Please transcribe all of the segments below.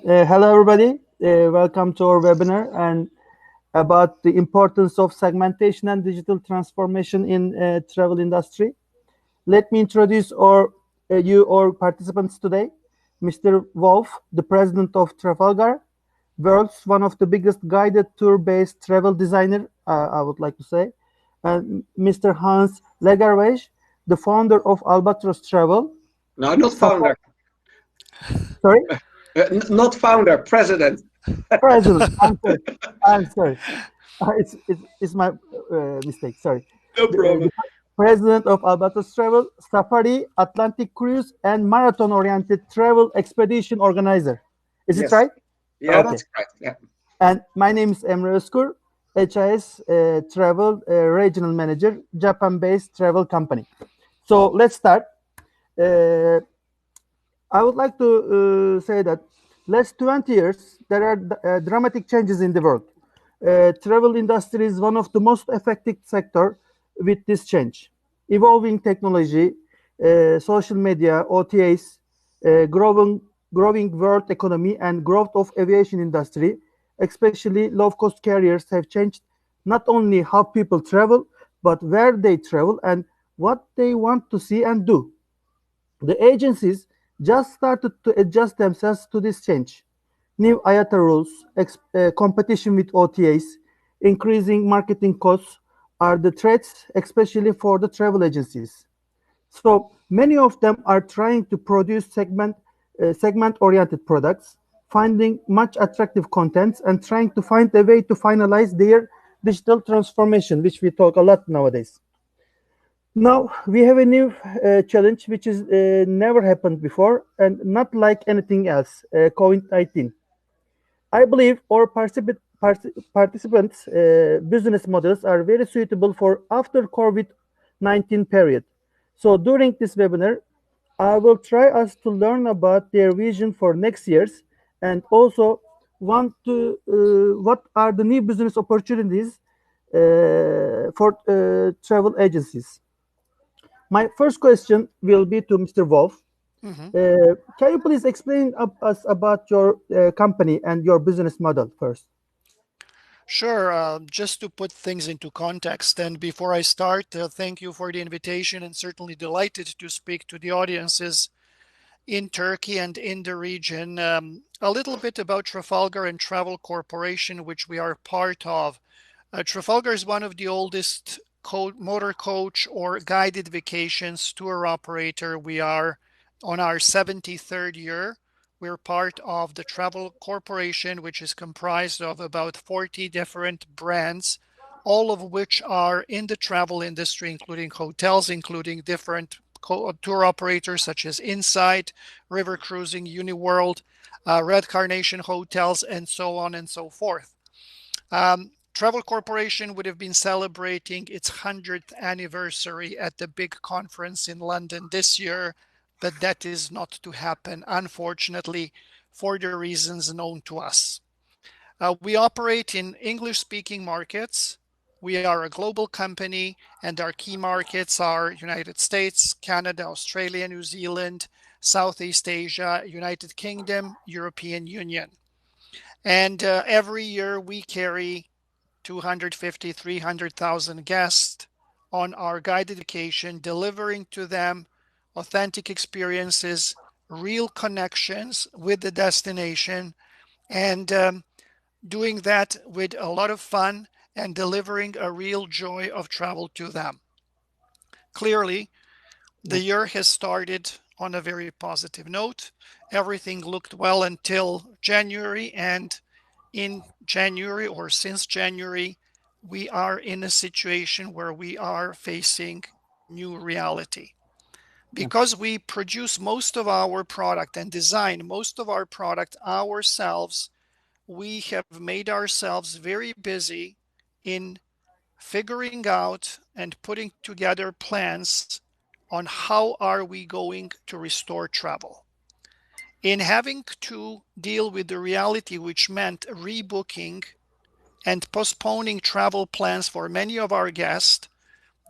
Hello, everybody. Welcome to our webinar and about the importance of segmentation and digital transformation in travel industry. Let me introduce our participants today. Mr. Wolf, the president of Trafalgar, world's one of the biggest guided tour-based travel designer, I would like to say, and Mr. Hans Lagerwege, the founder of Albatros Travel. No, not founder. Sorry? Not founder, president. President. I'm sorry. I'm sorry. It's my mistake. Sorry. No The problem. president of Albatros Travel, Safari, Atlantic Cruise, and marathon-oriented travel expedition organizer. Is it Yes. right? Yeah, Okay. that's correct. Yeah. And my name is Emre Özkur, HIS Travel Regional Manager, Japan-based travel company. So let's start. Uh, I would like to say that last 20 years, there are dramatic changes in the world. Travel industry is one of the most affected sector with this change. Evolving technology, social media, OTAs, growing world economy and growth of aviation industry, especially low-cost carriers have changed not only how people travel, but where they travel and what they want to see and do. The agencies just started to adjust themselves to this change. New IATA rules, competition with OTAs, increasing marketing costs are the threats, especially for the travel agencies. So many of them are trying to produce segment-oriented products, finding much attractive contents, and trying to find a way to finalize their digital transformation, which we talk a lot nowadays. Now we have a new challenge which is never happened before and not like anything else, COVID-19. I believe our participants' business models are very suitable for after COVID-19 period. So during this webinar, I will try us to learn about their vision for next years and also want to what are the new business opportunities for travel agencies. My first question will be to Mr. Wolf. Mhm. Can you please explain us about your company and your business model first? Sure. Just to put things into context, and before I start, thank you for the invitation and certainly delighted to speak to the audiences in Turkey and in the region. A little bit about Trafalgar and Travel Corporation, which we are part of. Trafalgar is one of the oldest motor coach or guided vacations tour operator. We are on our 73rd year. We're part of the Travel Corporation, which is comprised of about 40 different brands, all of which are in the travel industry, including hotels, including different tour operators such as Insight, River Cruising, Uniworld, Red Carnation Hotels, and so on and so forth. Travel Corporation would have been celebrating its 100th anniversary at the big conference in London this year, but that is not to happen, unfortunately, for the reasons known to us. We operate in English-speaking markets. We are a global company, and our key markets are United States, Canada, Australia, New Zealand, Southeast Asia, United Kingdom, European Union. And every year we carry 250, 300,000 guests on our guided vacation, delivering to them authentic experiences, real connections with the destination, and doing that with a lot of fun and delivering a real joy of travel to them. Clearly, the year has started on a very positive note. Everything looked well until January, and in January or since January, we are in a situation where we are facing new reality. Because we produce most of our product and design most of our product ourselves, we have made ourselves very busy in figuring out and putting together plans on how are we going to restore travel. In having to deal with the reality which meant rebooking and postponing travel plans for many of our guests,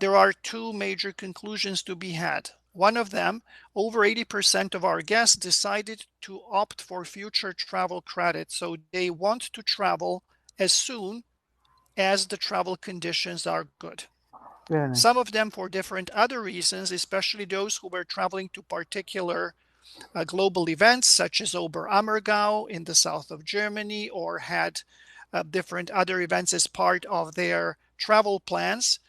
there are two major conclusions to be had. One of them, over 80% of our guests decided to opt for future travel credit. So they want to travel as soon as the travel conditions are good. Very nice. Some of them for different other reasons, especially those who were traveling to particular global events such as Oberammergau in the south of Germany, or had different other events as part of their travel plans,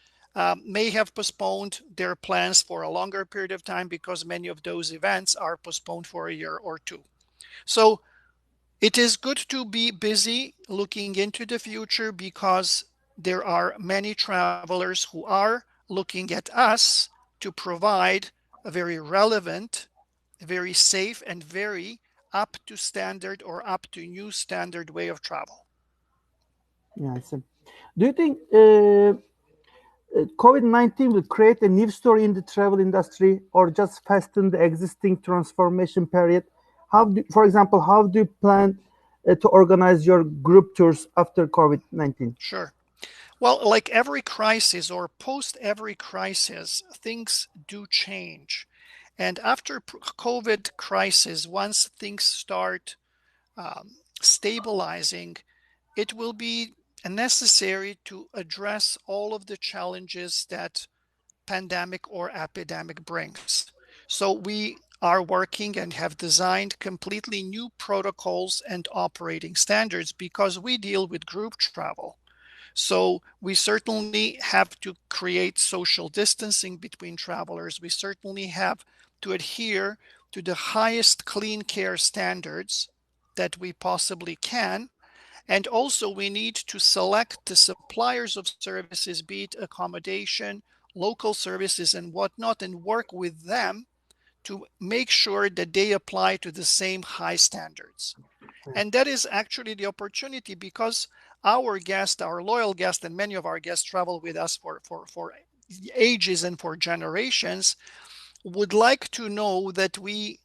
may have postponed their plans for a longer period of time because many of those events are postponed for a year or two. So it is good to be busy looking into the future because there are many travelers who are looking at us to provide a very relevant, very safe, and very up to standard or up to new standard way of travel. Yeah, I see. Do you think COVID-19 will create a new story in the travel industry or just fasten the existing transformation period? For example, how do you plan to organize your group tours after COVID-19? Sure. Well, like every crisis or post every crisis, things do change. And after COVID crisis, once things start stabilizing, it will be necessary to address all of the challenges that pandemic or epidemic brings. So we are working and have designed completely new protocols and operating standards because we deal with group travel. So we certainly have to create social distancing between travelers. We certainly have to adhere to the highest clean care standards that we possibly can. And also we need to select the suppliers of services, be it accommodation, local services and whatnot, and work with them to make sure that they apply to the same high standards. And that is actually the opportunity because our guests, our loyal guests, and many of our guests travel with us for ages and for generations, would like to know that we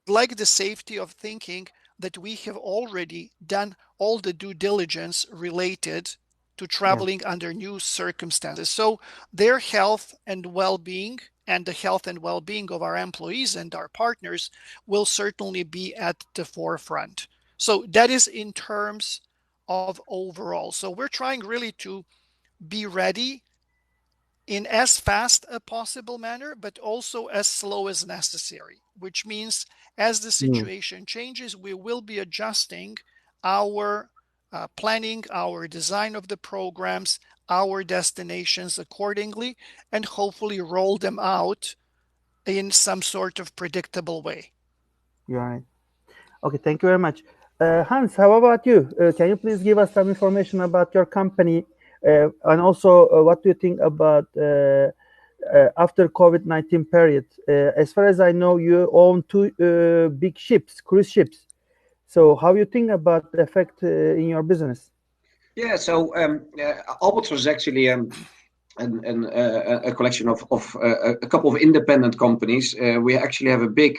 like the safety of thinking that we have already done all the due diligence related to Yeah, traveling under new circumstances. So their health and well-being and the health and well-being of our employees and our partners will certainly be at the forefront. So that is in terms of overall. So we're trying really to be ready in as fast a possible manner, but also as slow as necessary, which means as the mm, situation changes, we will be adjusting our planning, our design of the programs, our destinations accordingly, and hopefully roll them out in some sort of predictable way. you're right. Okay, thank you very much. Hans, how about you? Can you please give us some information about your company and also what do you think about after COVID-19 period? As far as I know, you own two big ships, cruise ships. So how you think about the effect in your business? Yeah, so Albert was actually a collection of a couple of independent companies. We actually have a big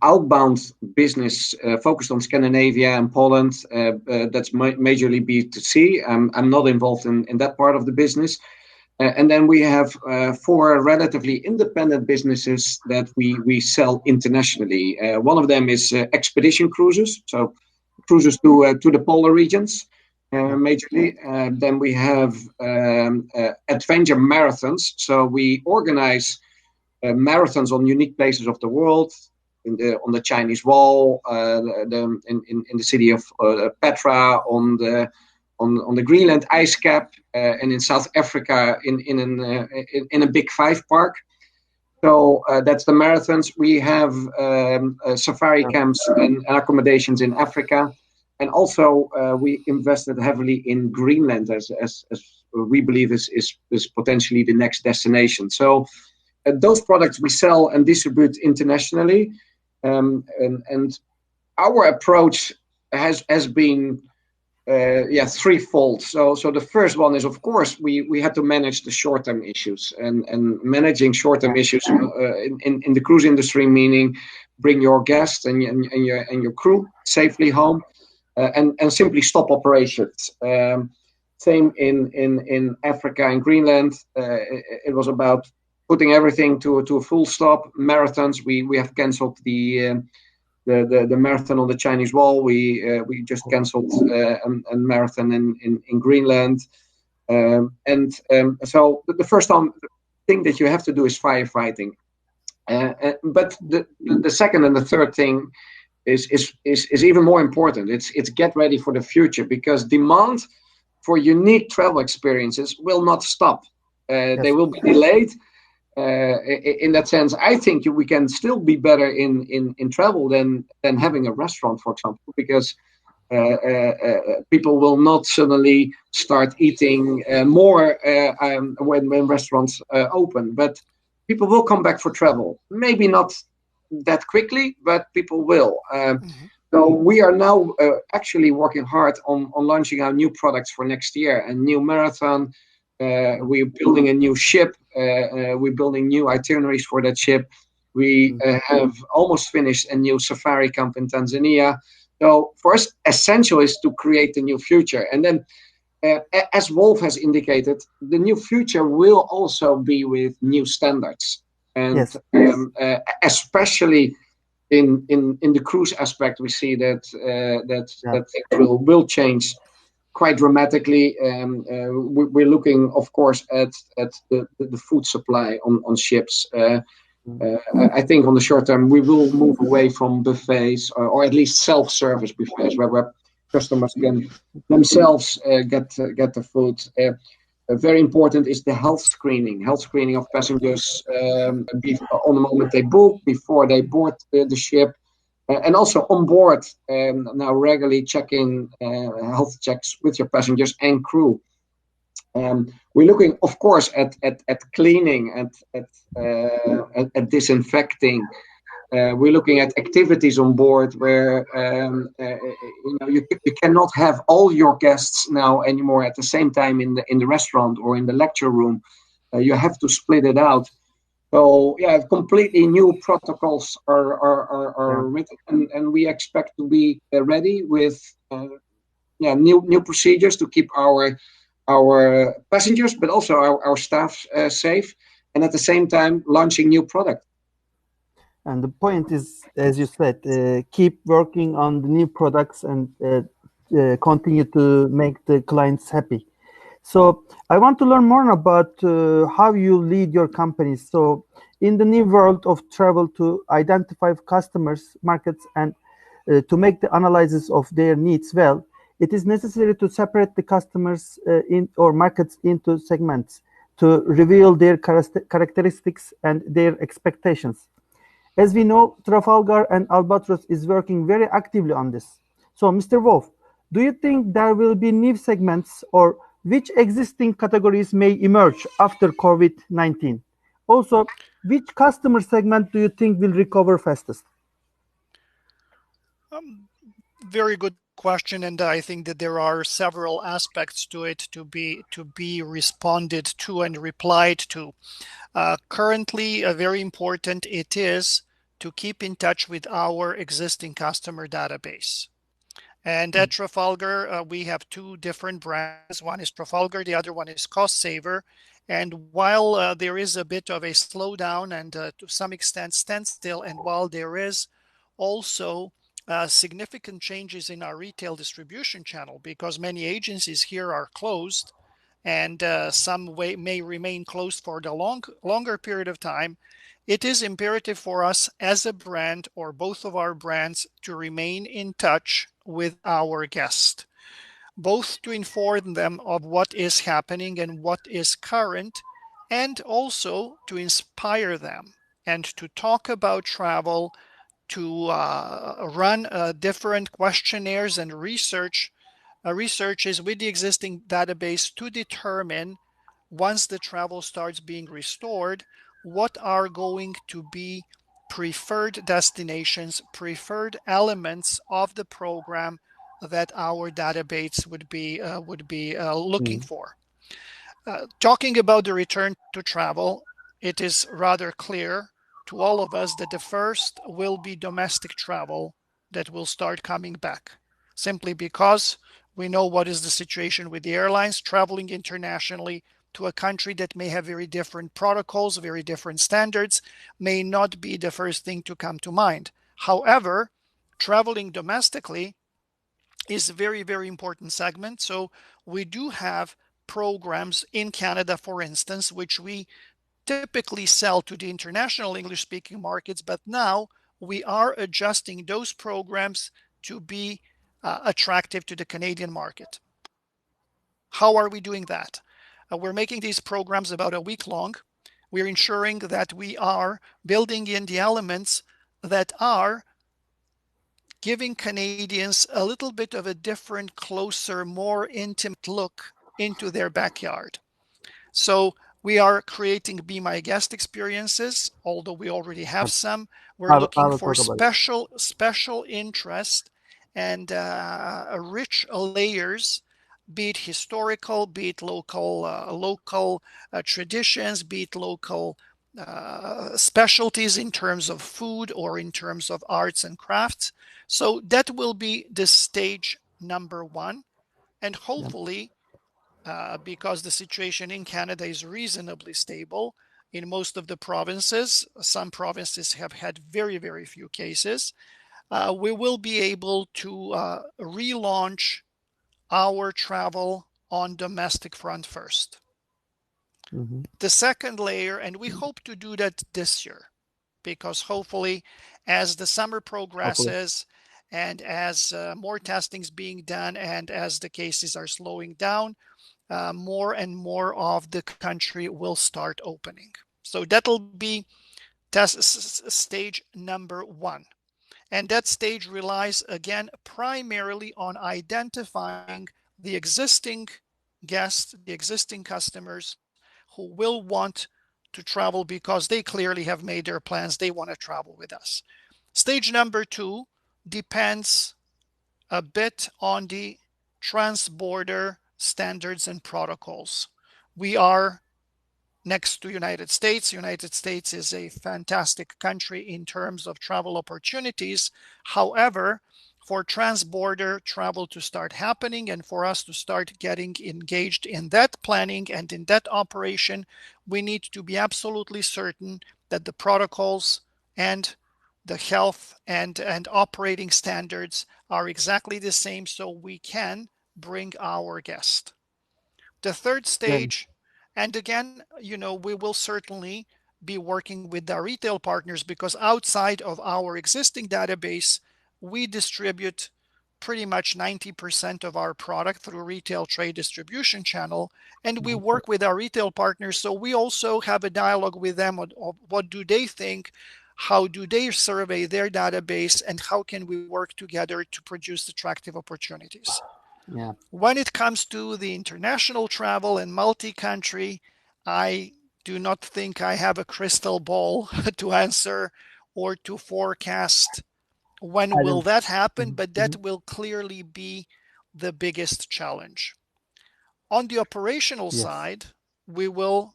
outbound business focused on Scandinavia and Poland. That's majorly B2C. I'm not involved in that part of the business. And then we have four relatively independent businesses that we sell internationally. One of them is expedition cruises, so cruises to the polar regions, majorly. Then we have adventure marathons. So we organize marathons on unique places of the world, on the Chinese Wall, in the city of Petra, on the Greenland ice cap, and in South Africa in a big five park. So that's the marathons. We have safari camps and accommodations in Africa, and also we invested heavily in Greenland as we believe is potentially the next destination. So those products we sell and distribute internationally, and our approach has been threefold. So the first one is, of course, we had to manage the short-term issues, and managing short-term issues in the cruise industry, meaning bring your guests and your crew safely home, and simply stop operations. Same in Africa and Greenland. It was about putting everything to a full stop. Marathons, we have cancelled the marathon on the Chinese Wall. We just cancelled a marathon in Greenland. So the first thing that you have to do is firefighting. But the second and the third thing is even more important. It's get ready for the future, because demand for unique travel experiences will not stop. They Yes. will be delayed. In that sense, I think we can still be better in travel than having a restaurant, for example, because people will not suddenly start eating more when restaurants open. But people will come back for travel. Maybe not that quickly, but people will. Mm-hmm. So we are now actually working hard on launching our new products for next year. A new marathon. We're building a new ship. We're building new itineraries for that ship. We have almost finished a new safari camp in Tanzania. So for us, essential is to create a new future. And then, as Wolf has indicated, the new future will also be with new standards. And Yes. especially in the cruise aspect, we see Yeah. that things will change quite dramatically. We're looking, of course, at the food supply on ships. I think on the short term, we will move away from buffets, or at least self-service buffets, where customers can themselves get the food. Very important is the health screening of passengers on the moment they book, before they board the ship, and also on board. Now regularly checking health checks with your passengers and crew. We're looking, of course, at cleaning, at disinfecting. We're looking at activities on board where you cannot have all your guests now anymore at the same time in the restaurant or in the lecture room. You have to split it out. So yeah, completely new protocols are Yeah. written, and we expect to be ready with new procedures to keep our passengers, but also our staff safe, and at the same time launching new product. And the point is, as you said, keep working on the new products and continue to make the clients happy. So I want to learn more about how you lead your companies. So in the new world of travel, to identify customers, markets, and to make the analysis of their needs well, it is necessary to separate the customers in or markets into segments to reveal their characteristics and their expectations. As we know, Trafalgar and Albatros is working very actively on this. So, Mr. Wolf, do you think there will be new segments or which existing categories may emerge after COVID-19? Also, which customer segment do you think will recover fastest? Um, Very good question, and I think that there are several aspects to it to be responded to and replied to. Currently, very important it is to keep in touch with our existing customer database. And at Trafalgar, we have two different brands. One is Trafalgar, the other one is Cost Saver. And while there is a bit of a slowdown and to some extent standstill, and while there is also significant changes in our retail distribution channel, because many agencies here are closed and may remain closed for the longer period of time, it is imperative for us as a brand or both of our brands to remain in touch with our guests, both to inform them of what is happening and what is current, and also to inspire them and to talk about travel, to run different questionnaires and researches with the existing database to determine, once the travel starts being restored, what are going to be preferred destinations, preferred elements of the program that our database would be looking Mm. for. Talking about the return to travel, it is rather clear to all of us that the first will be domestic travel that will start coming back, simply because we know what is the situation with the airlines traveling internationally to a country that may have very different protocols, very different standards, may not be the first thing to come to mind. However, traveling domestically is a very, very important segment. So we do have programs in Canada, for instance, which we typically sell to the international English speaking markets, but now we are adjusting those programs to be attractive to the Canadian market. How are we doing that? We're making these programs about a week long. We're ensuring that we are building in the elements that are giving Canadians a little bit of a different, closer, more intimate look into their backyard. So we are creating Be My Guest experiences, although we already have some. We're I looking will for talk about it. special interest and rich layers, be it historical, be it local traditions, be it local specialties in terms of food or in terms of arts and crafts. So that will be the stage number one. And Yeah. hopefully, because the situation in Canada is reasonably stable in most of the provinces, some provinces have had very, very few cases, we will be able to relaunch our travel on domestic front first. Hmm. The second layer, and we hope to do that this year, because hopefully, as the summer Hopefully. progresses and as more testing is being done and as the cases are slowing down, more and more of the country will start opening. So that'll be stage number one. And that stage relies again primarily on identifying the existing guests, the existing customers who will want to travel because they clearly have made their plans. They want to travel with us. Stage number two depends a bit on the trans-border standards and protocols. We are next to United States. United States is a fantastic country in terms of travel opportunities. However, for trans-border travel to start happening and for us to start getting engaged in that planning and in that operation, we need to be absolutely certain that the protocols and the health and operating standards are exactly the same so we can bring our guest. The third Then, stage, and again, we will certainly be working with our retail partners because outside of our existing database, we distribute pretty much 90% of our product through retail trade distribution channel, and we okay. work with our retail partners, so we also have a dialogue with them on what do they think, how do they survey their database, and how can we work together to produce attractive opportunities. Yeah. When it comes to the international travel and multi-country, I do not think I have a crystal ball to answer or to forecast when I will don't. that happen, but Mm-hmm. that will clearly be the biggest challenge. On the operational Yes. side, we will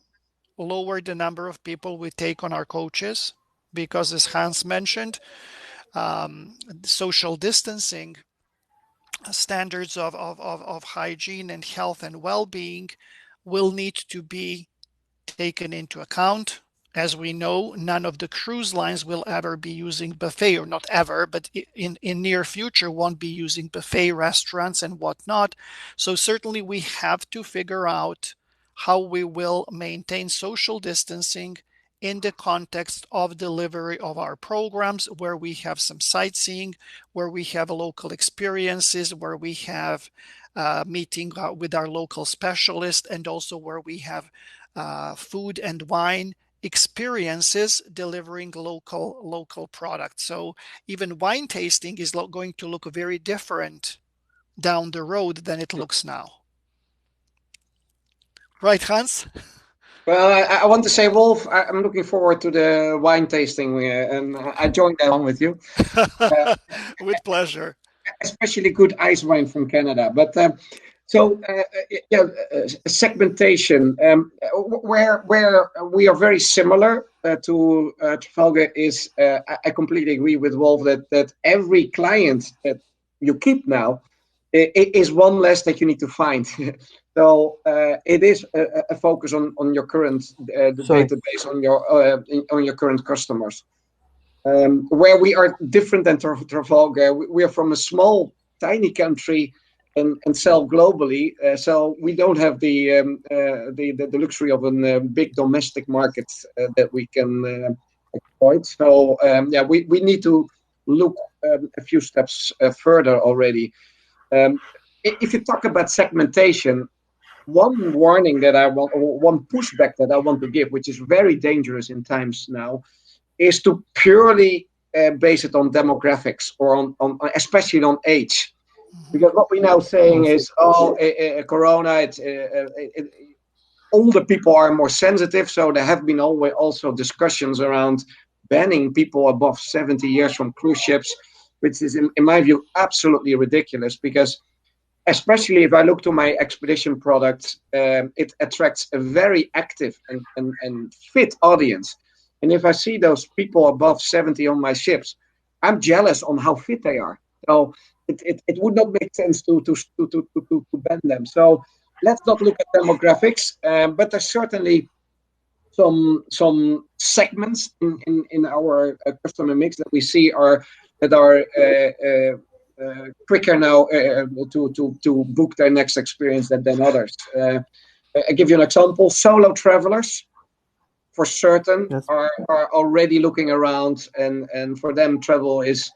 lower the number of people we take on our coaches because, as Hans mentioned, social distancing standards of hygiene and health and well-being will need to be taken into account. As we know, none of the cruise lines will ever be using buffet, or not ever, but in near future won't be using buffet restaurants and whatnot. So certainly we have to figure out how we will maintain social distancing in the context of delivery of our programs, where we have some sightseeing, where we have local experiences, where we have meeting with our local specialist, and also where we have food and wine experiences delivering local products. So even wine tasting is going to look very different down the road than it looks now. Right, Hans? Well, I want to say, Wolf, I'm looking forward to the wine tasting, and I joined that one with you. Uh, With pleasure. Especially good ice wine from Canada. But so yeah, segmentation, where we are very similar to Trafalgar is I completely agree with Wolf that every client that you keep now is one less that you need to find. So it is a focus on your current the Sorry. database, on your current customers. Where we are different than Trafalgar, we are from a small, tiny country and sell globally. So we don't have the luxury of a big domestic market that we can exploit. So yeah, we need to look a few steps further already. If you talk about segmentation, one warning that I want, or one pushback that I want to give, which is very dangerous in times now, is to purely base it on demographics or on especially on age. Because what we're now saying is, Corona, older people are more sensitive. So there have been always also discussions around banning people above 70 years from cruise ships, which is, in my view, absolutely ridiculous. Because especially if I look to my expedition product, it attracts a very active and fit audience. And if I see those people above 70 on my ships, I'm jealous on how fit they are. So it would not make sense to ban them. So let's not look at demographics, but there's certainly some segments in our customer mix that we see are quicker now to book their next experience than others. I give you an example. Solo travelers, for certain, Yes. are already looking around, and for them travel is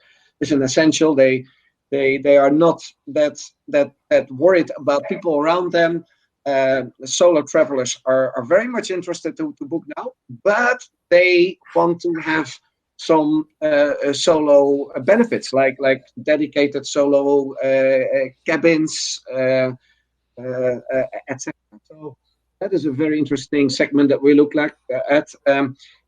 an essential. They are not that worried about people around them. Solo travelers are very much interested to book now, but they want to have some solo benefits like dedicated solo cabins, etc. So that is a very interesting segment that we look at.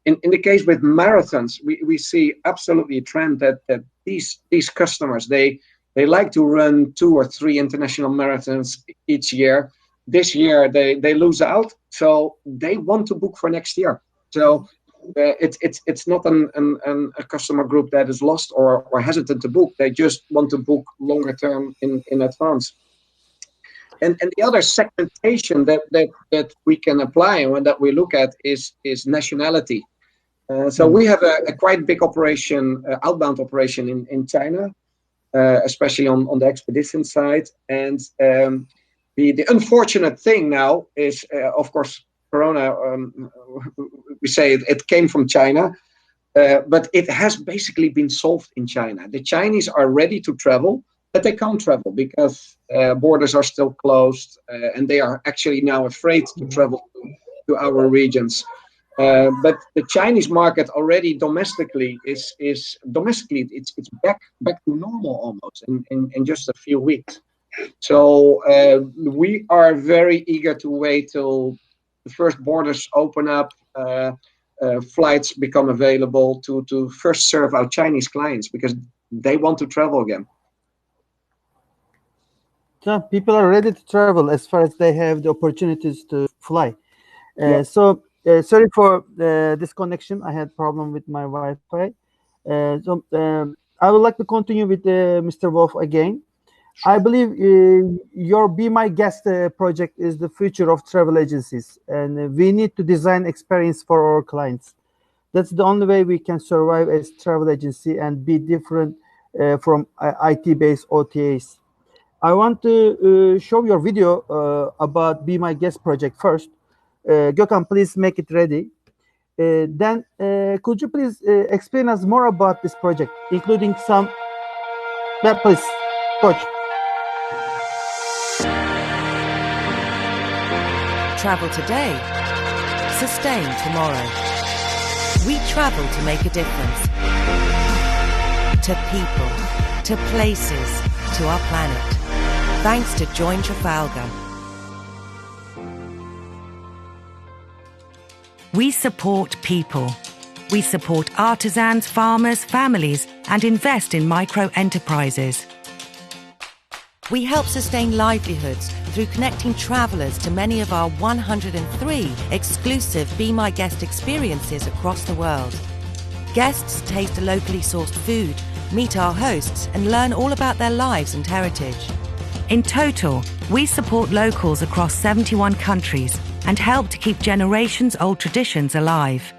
In the case with marathons, we see absolutely a trend that these customers, they like to run 2 or 3 international marathons each year. This year they lose out, so they want to book for next year. So it's not a customer group that is lost or hesitant to book. They just want to book longer term in advance. And the other segmentation that we can apply and that we look at is nationality. So we have a quite big operation, outbound operation in China, especially on the expedition side. And the unfortunate thing now is, of course, Corona. We say it came from China, but it has basically been solved in China. The Chinese are ready to travel, but they can't travel because borders are still closed, and they are actually now afraid to travel to our regions. But the Chinese market already domestically is back to normal almost in just a few weeks. So we are very eager to wait till the first borders open up, flights become available to first serve our Chinese clients because they want to travel again. So people are ready to travel as far as they have the opportunities to fly. Yeah. So sorry for this connection. I had problem with my Wi-Fi. I would like to continue with Mr. Wolf again. Sure. I believe your Be My Guest project is the future of travel agencies, and we need to design experience for our clients. That's the only way we can survive as travel agency and be different from IT-based OTAs. I want to show your video about Be My Guest project first. Gökhan, please make it ready. Then, could you please explain us more about this project, including some... Yeah, please, Coach. Travel today, sustain tomorrow. We travel to make a difference. To people, to places, to our planet. Thanks to Join Trafalgar. We support people. We support artisans, farmers, families, and invest in micro enterprises. We help sustain livelihoods through connecting travellers to many of our 103 exclusive Be My Guest experiences across the world. Guests taste locally sourced food, meet our hosts, and learn all about their lives and heritage. In total, we support locals across 71 countries and help to keep generations-old traditions alive.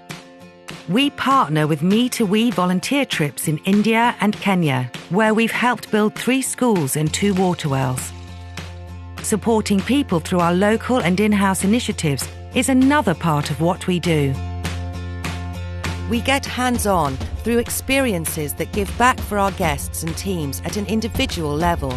We partner with Me to We volunteer trips in India and Kenya, where we've helped build 3 schools and 2 water wells. Supporting people through our local and in-house initiatives is another part of what we do. We get hands-on through experiences that give back for our guests and teams at an individual level.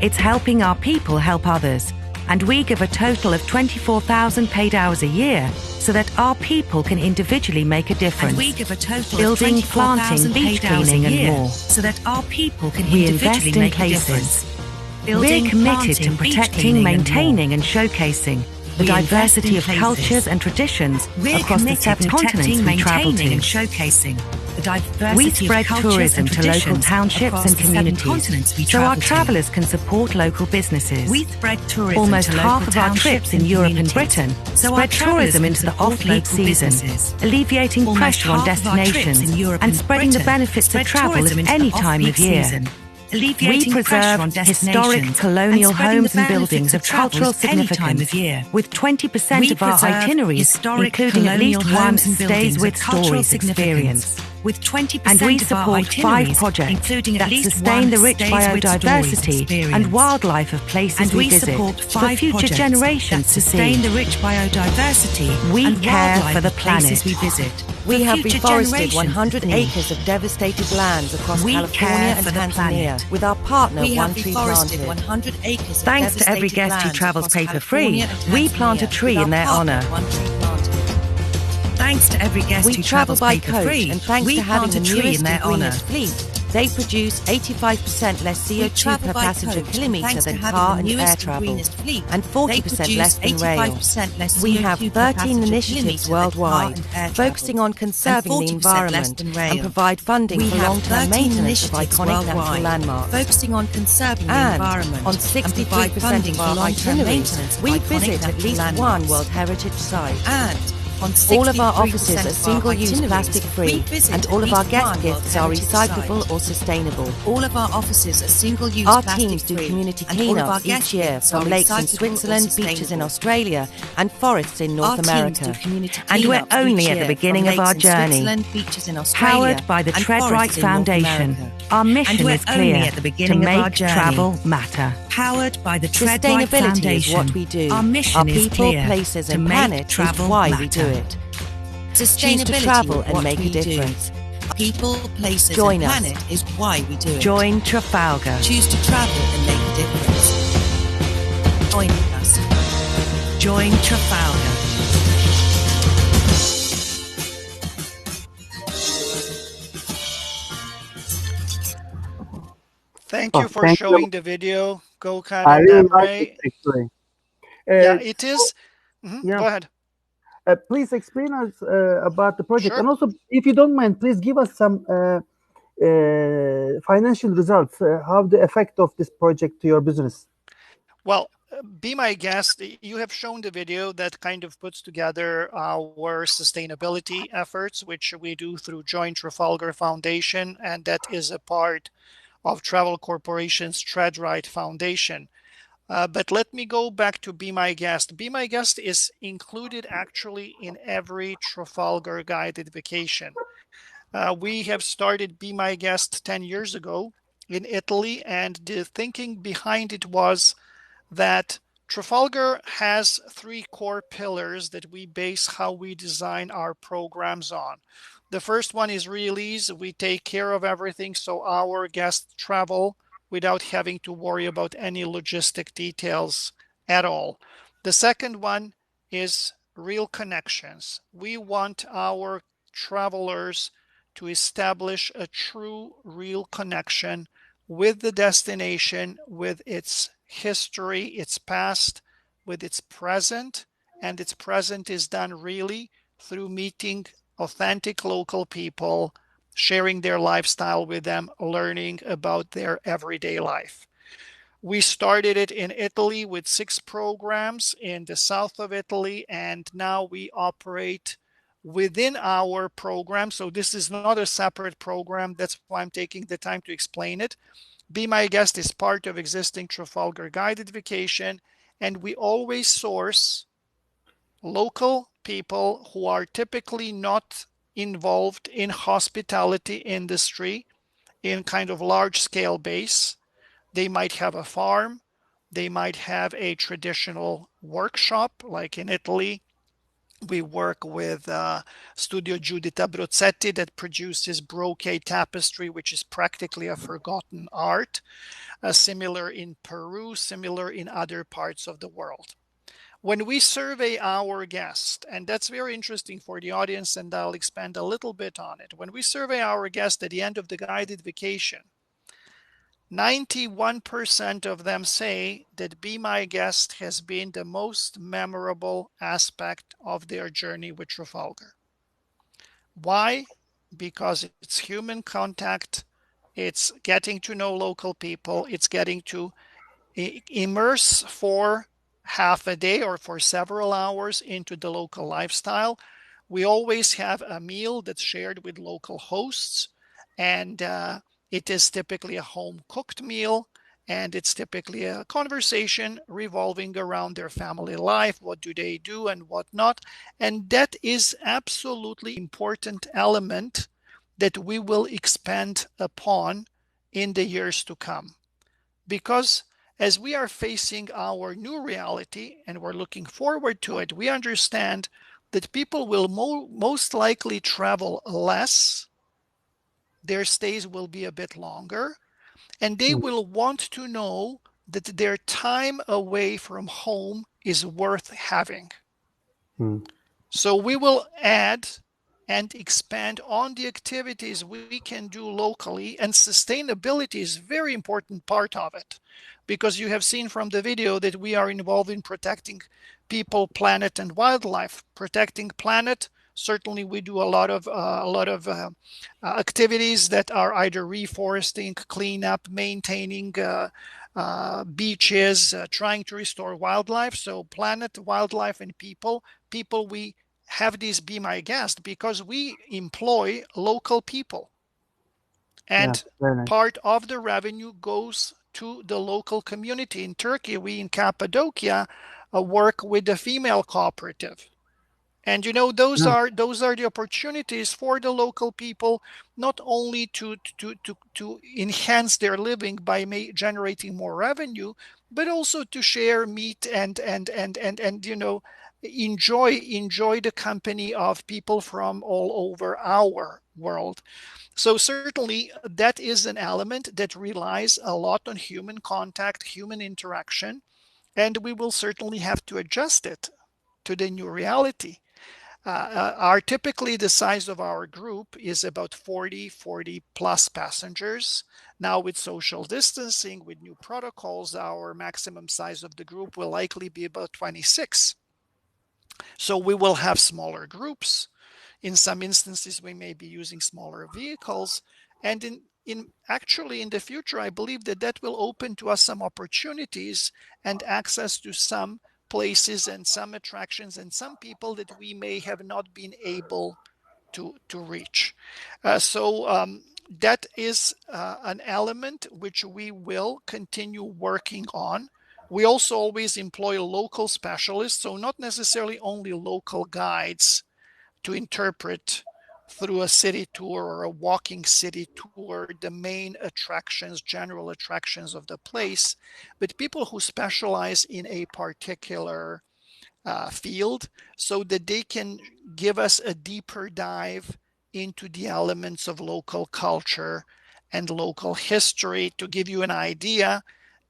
It's helping our people help others, and we give a total of 24,000 paid hours a year so that our people can individually make a difference. And we give a total building, of 24,000 planting, beach paid hours a cleaning and year more. so that our people can We individually invest in make a places. difference. We're Building, committed to planting, beach protecting, cleaning and maintaining and showcasing the We invest diversity in of places. cultures and traditions We're across the committed 7 to continents we travel maintaining and to. showcasing the diversity We of spread cultures tourism and to local traditions townships across and the 7 communities continents we so our travel to. travellers can support local businesses. We spread tourism Almost to half local of our townships trips in and Europe and communities, Britain so our spread travellers tourism can into the support off-peak local season, businesses. alleviating Almost pressure on half of our trips destinations in Europe and spreading the Britain benefits of spread travel tourism at into any the time of off-peak year. season, We alleviating pressure preserve on historic destinations colonial and spreading homes the and benefits buildings of travel cultural at any time significance, of year. with 20% We of our preserve itineraries historic including at least colonial one homes and stays buildings with of cultural stories significance, experience. with 20% And we of our support 5 itineraries, projects including that at least sustain one the rich stays with stories biodiversity experience. and wildlife of places And we visit support for 5 future projects generations that to sustain see. the rich biodiversity We and care wildlife for the of places planet. we visit. We for have future reforested generations 100 to see. acres of devastated lands across We California care and for the Tanzania planet. with our partner We have One Tree reforested Planted. 100 acres of Thanks to every devastated guest who lands travels across paper-free, California and we plant a Tanzania tree with in our their partner, honour. One Tree Planted. Thanks to every guest We who travel travels by paper-free, coach, and thanks we to having plant the a tree newest in their and honour. greenest fleet, they produce 85% less We CO2 travel per by passenger coach, and kilometre thanks than to having car the and air newest and travel, greenest fleet, and they 40% less than produce rail. 85% less We have CO2 per 13 passenger initiatives kilometre than car worldwide, and air focusing travel, on conserving and the 40% less environment than rail. and provide funding We for have long-term 13 maintenance of initiatives iconic natural worldwide, landmarks. focusing on conserving the And environment on and provide 63% funding of for our long-term itineraries, maintenance of we iconic visit at natural least one landmarks. World Heritage site. And on All of our offices 63% are of our single-use itineraries, plastic-free, we visit and at all of our least guest one World gifts are Heritage recyclable site. or sustainable. All of our offices are single-use Our plastic teams do free, community and all of our cleanups guest each year gifts from are lakes in recyclable or Switzerland, beaches in sustainable. Australia, and forests in North Our America. teams do community And we're cleanups only each at the year beginning from of our lakes in journey. Switzerland, beaches in Australia, Powered by the and Tread Right forests in North Foundation, America. our mission And we're is clear: only at the to beginning of our make journey. travel matter. Powered by the Tread Right Sustainability Foundation. is what we do. Our mission Our is people, clear: places, to and make planet is travel why matter. we do it. Choose Sustainability to travel is and what make a we do. difference. People, places, Join and us. planet is why we do it. Join Trafalgar. Choose to travel and make a difference. Join us. Join Trafalgar. Thank Oh, you for thank you. showing the video, Gökhan I and really like it Emre. actually. Yeah, Uh, it is. yeah, Go ahead. please explain us about the project, and Sure. also, if you don't mind, please give us some financial results. How the effect of this project to your business? Well, be my guest. You have shown the video that kind of puts together our sustainability efforts, which we do through Joint Trafalgar Foundation, and that is a part of Travel Corporation's Tread Right Foundation. But let me go back to Be My Guest. Be My Guest is included actually in every Trafalgar guided vacation. We have started Be My Guest 10 years ago in Italy, and the thinking behind it was that Trafalgar has 3 core pillars that we base how we design our programs on. The first one is real ease. We take care of everything so our guests travel without having to worry about any logistic details at all. The second one is real connections. We want our travelers to establish a true, real connection with the destination, with its history, its past, with its present. And its present is done really through meeting authentic local people, sharing their lifestyle with them, learning about their everyday life. We started it in Italy with 6 programs in the south of Italy, and now we operate within our program. So this is not a separate program. That's why I'm taking the time to explain it. Be My Guest is part of existing Trafalgar guided vacation, and we always source local people who are typically not involved in hospitality industry in kind of large scale base. They might have a farm, they might have a traditional workshop like in Italy. We work with Studio Giuditta Brozzetti that produces brocade tapestry, which is practically a forgotten art. Similar in Peru, similar in other parts of the world. When we survey our guests, and that's very interesting for the audience, and I'll expand a little bit on it. When we survey our guests at the end of the guided vacation, 91% of them say that Be My Guest has been the most memorable aspect of their journey with Trafalgar. Why? Because it's human contact, it's getting to know local people, it's getting to immerse for half a day or for several hours into the local lifestyle. We always have a meal that's shared with local hosts, and it is typically a home cooked meal, and it's typically a conversation revolving around their family life. What do they do and what not? And that is absolutely important element that we will expand upon in the years to come. Because as we are facing our new reality and we're looking forward to it, we understand that people will most likely travel less, their stays will be a bit longer, and they will want to know that their time away from home is worth having. So we will add and expand on the activities we can do locally, and sustainability is a very important part of it, because you have seen from the video that we are involved in protecting people, planet, and wildlife. Protecting planet, certainly we do a lot of activities that are either reforesting, cleanup, maintaining beaches, trying to restore wildlife. So planet, wildlife, and people, we have these Be My Guest because we employ local people. And nice. Part of the revenue goes to the local community. In Turkey, we in Cappadocia work with the female cooperative. And those are the opportunities for the local people, not only to enhance their living by generating more revenue, but also to share, meet, and enjoy the company of people from all over our world. So certainly that is an element that relies a lot on human contact, human interaction, and we will certainly have to adjust it to the new reality. Typically the size of our group is about 40 plus passengers. Now with social distancing, with new protocols, our maximum size of the group will likely be about 26. So we will have smaller groups. In some instances, we may be using smaller vehicles. And actually in the future, I believe that will open to us some opportunities and access to some places and some attractions and some people that we may have not been able to reach. That is an element which we will continue working on. We also always employ local specialists, so not necessarily only local guides to interpret through a city tour or a walking city tour the main attractions, general attractions of the place, but people who specialize in a particular field so that they can give us a deeper dive into the elements of local culture and local history. To give you an idea,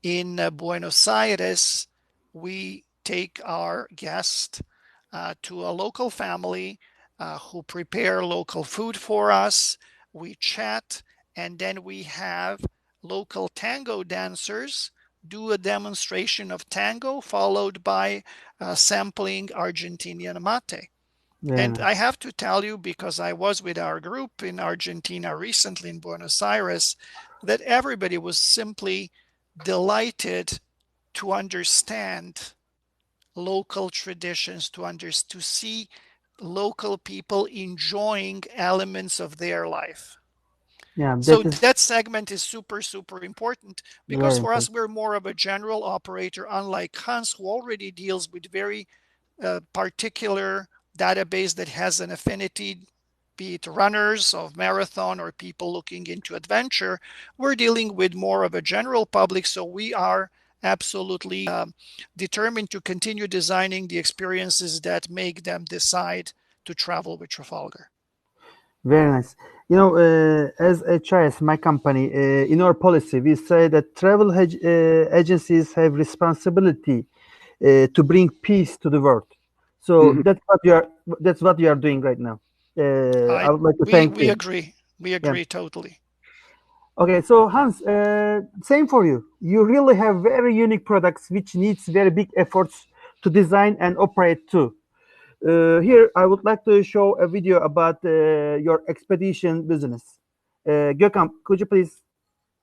in Buenos Aires, we take our guest to a local family who prepare local food for us. We chat, and then we have local tango dancers do a demonstration of tango, followed by sampling Argentinian mate. And I have to tell you, because I was with our group in Argentina recently in Buenos Aires, that everybody was simply delighted to understand local traditions, to see local people enjoying elements of their life. Yeah, So that is that segment is super, super important because very for us, important. we're more of a general operator, unlike Hans, who already deals with very particular database that has an affinity, be it runners of marathon or people looking into adventure. We're dealing with more of a general public, so we are absolutely determined to continue designing the experiences that make them decide to travel with Trafalgar. Very nice. You know, as HIS, my company, in our policy, we say that agencies have responsibility to bring peace to the world. So Mhm. that's what you are doing right now. I I would like to we thank we you. agree. We Yeah. agree totally. Okay. So Hans, same for you. You really have very unique products which needs very big efforts to design and operate too. Here, I would like to show a video about your expedition business. Gökhan, could you please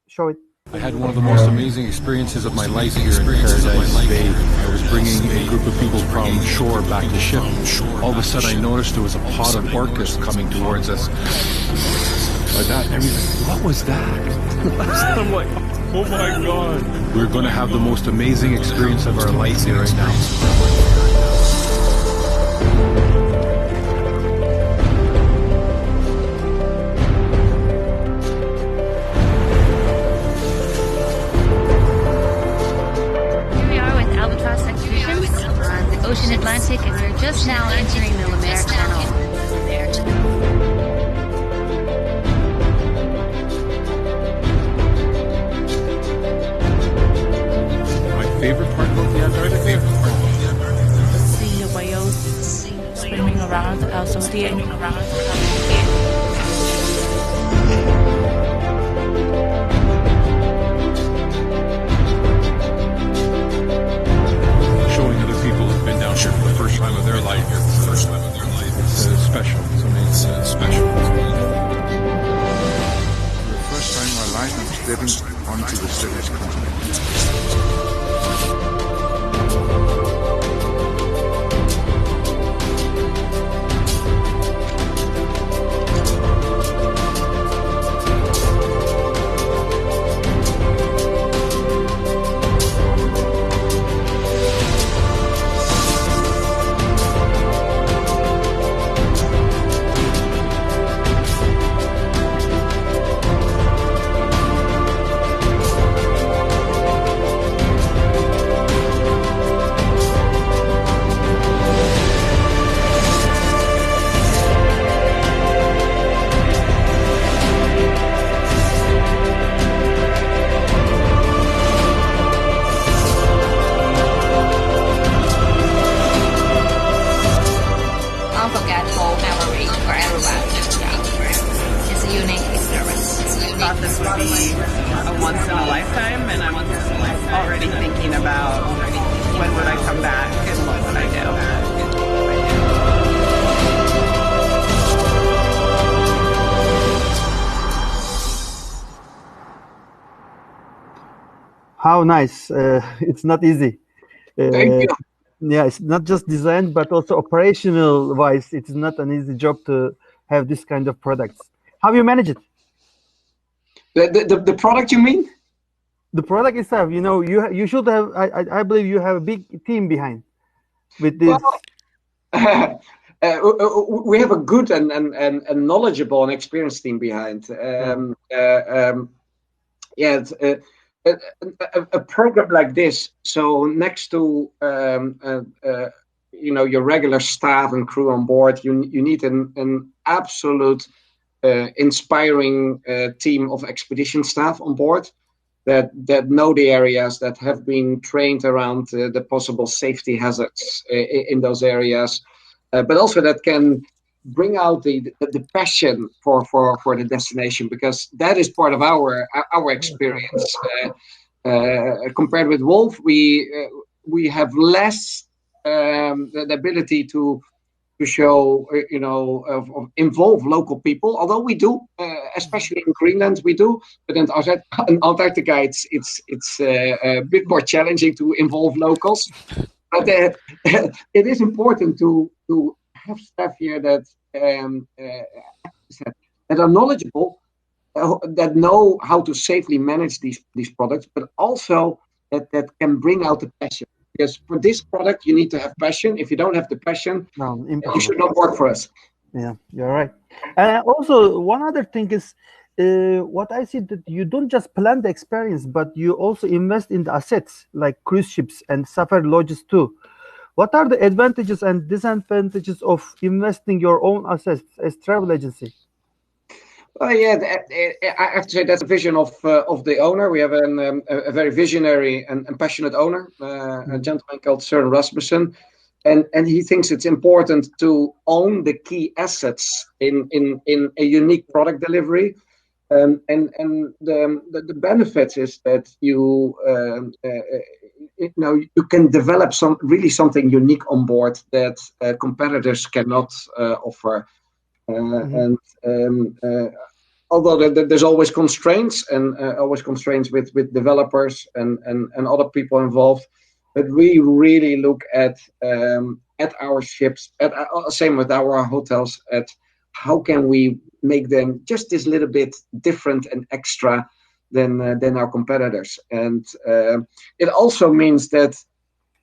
show it? I had one of the most amazing experiences of my life here in Paradise Bay. I was bringing a group of people from shore back to ship. All of a sudden, I noticed there was a pod of orcas coming towards us. Like that, everything. What was that? I'm like, oh my god. We're going to have the most amazing experience of our life here right now. Ocean Atlantic, and we're just now entering the Lemaire Channel. My favorite part about the Antarctic? Seeing the whales swimming around, also swimming around. Showing other people who've been down here for the first time of their life. It's special. It's amazing. It's special. For the first time in my life, I'm stepping onto the British continent. Unforgettable memory for everyone. Yeah. It's a unique experience. Thought this would be a once in a lifetime, and I'm already thinking about when would I come back and what would I do. How nice! It's not easy. Thank you. Yeah, it's not just designed, but also operational wise. It's not an easy job to have this kind of products. How you manage it? The product you mean? The product itself, you should have. I believe you have a big team behind with this. Well, we have a good and knowledgeable and experienced team behind. Yeah, a program like this. So next to your regular staff and crew on board, you need an absolute inspiring team of expedition staff on board that know the areas, that have been trained around the possible safety hazards in those areas, but also that can bring out the passion for the destination, because that is part of our experience. Compared with Wolf, we have less the ability to show, involve local people. Although we do, especially in Greenland, we do. But in Antarctica, it's a bit more challenging to involve locals. But it is important to have staff here that are knowledgeable, that know how to safely manage these products, but also that can bring out the passion. Because for this product, you need to have passion. If you don't have the passion, No, you should impossible. not work for us. Yeah, you're right. And also, one other thing is what I see that you don't just plan the experience, but you also invest in the assets like cruise ships and safari lodges too. What are the advantages and disadvantages of investing your own assets as travel agency? Well, yeah, I have to say that's a vision of the owner. We have a very visionary and passionate owner, a gentleman called Søren Rasmussen, and he thinks it's important to own the key assets in a unique product delivery. And the benefits is that you can develop something unique on board that competitors cannot offer. And although there's always constraints and always constraints with developers and other people involved, but we really look at our ships, same with our hotels, at how can we make them just this little bit different and extra than our competitors. And it also means that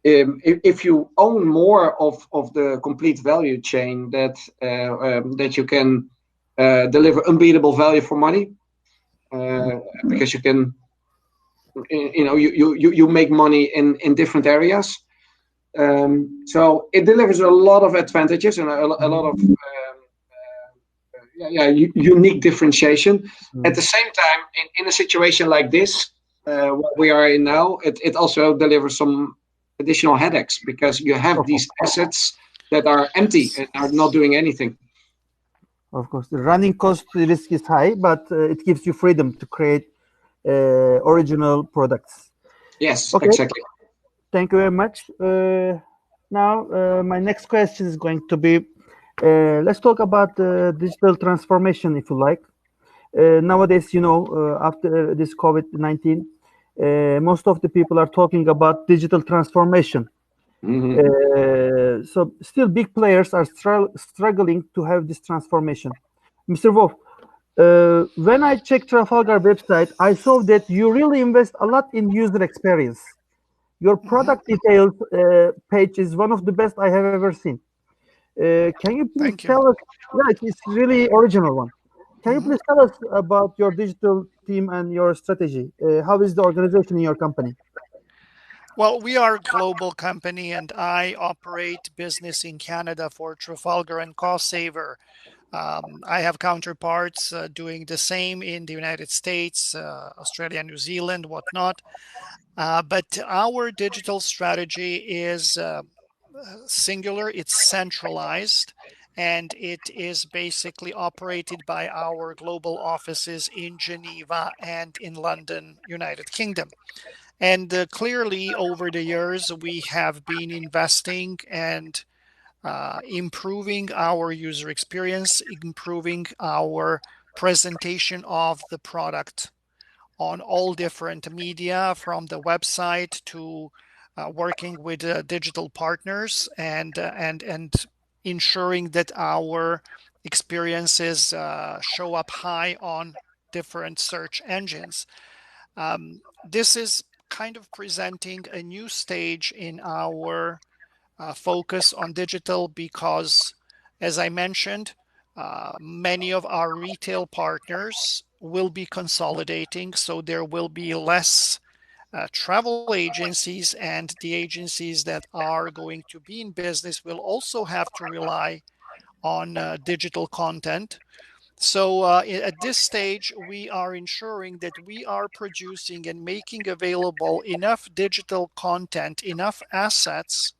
if you own more of the complete value chain, that you can deliver unbeatable value for money, because you can, you make money in different areas. So it delivers a lot of advantages and a lot of unique differentiation. At the same time, in a situation like this, what we are in now, it also delivers some additional headaches because you have these assets that are empty and are not doing anything. Of course, the running cost risk is high, but it gives you freedom to create original products. Yes, okay. Exactly. Thank you very much. Now, my next question is going to be, let's talk about digital transformation, if you like. Nowadays, after this COVID-19, most of the people are talking about digital transformation. So still big players are struggling to have this transformation. Mr. Wolf, when I checked Trafalgar website, I saw that you really invest a lot in user experience. Your product details page is one of the best I have ever seen. Can you please Thank you. tell us? Yeah, it's really original one. Can you please tell us about your digital team and your strategy? How is the organization in your company? Well, we are a global company, and I operate business in Canada for Trafalgar and Cost Saver. I have counterparts doing the same in the United States, Australia, New Zealand, whatnot. But our digital strategy is singular, it's centralized, and it is basically operated by our global offices in Geneva and in London, United Kingdom. And clearly, over the years, we have been investing and improving our user experience, improving our presentation of the product on all different media, from the website to working with digital partners and ensuring that our experiences show up high on different search engines. This is kind of presenting a new stage in our focus on digital because, as I mentioned, many of our retail partners will be consolidating, so there will be less travel agencies, and the agencies that are going to be in business will also have to rely on digital content. So at this stage, we are ensuring that we are producing and making available enough digital content, enough assets